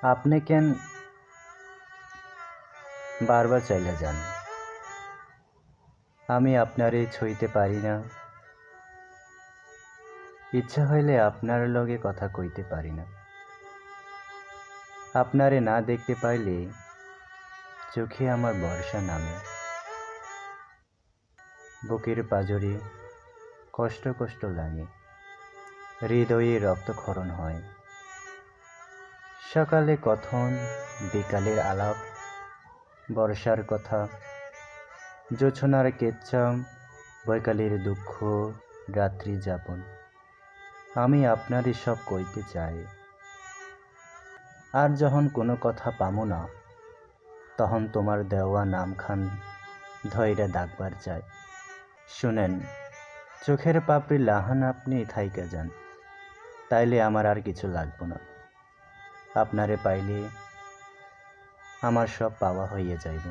আপনি কেন বারবার চাইলে যান? আমি আপনারে ছুঁইতে পারি না, ইচ্ছা হইলে আপনার লগে কথা কইতে পারি না। আপনারে না দেখতে পাইলে চোখে আমার বর্ষা নামে, বুকের পাঁজরে কষ্ট কষ্ট লাগে, হৃদয়ে রক্তক্ষরণ হয়। সকালে কথন, বিকালের আলাপ, বর্ষার কথা, জোছনার কেচ্ছাম, বৈকালের দুঃখ, রাত্রি যাপন। আমি আপনারে সব কইতে চাই, আর যখন কোনো কথা পামু না, তখন তোমার দেওয়া নামখান ধইরা ডাকবার চাই। শুনেন, চোখের পাপড়ি লাহান আপনি থাইকা যান, তাইলে আমার আর কিছু লাগবো না। আপনারে পাইলে আমার সব পাওয়া হইয়া যাইব।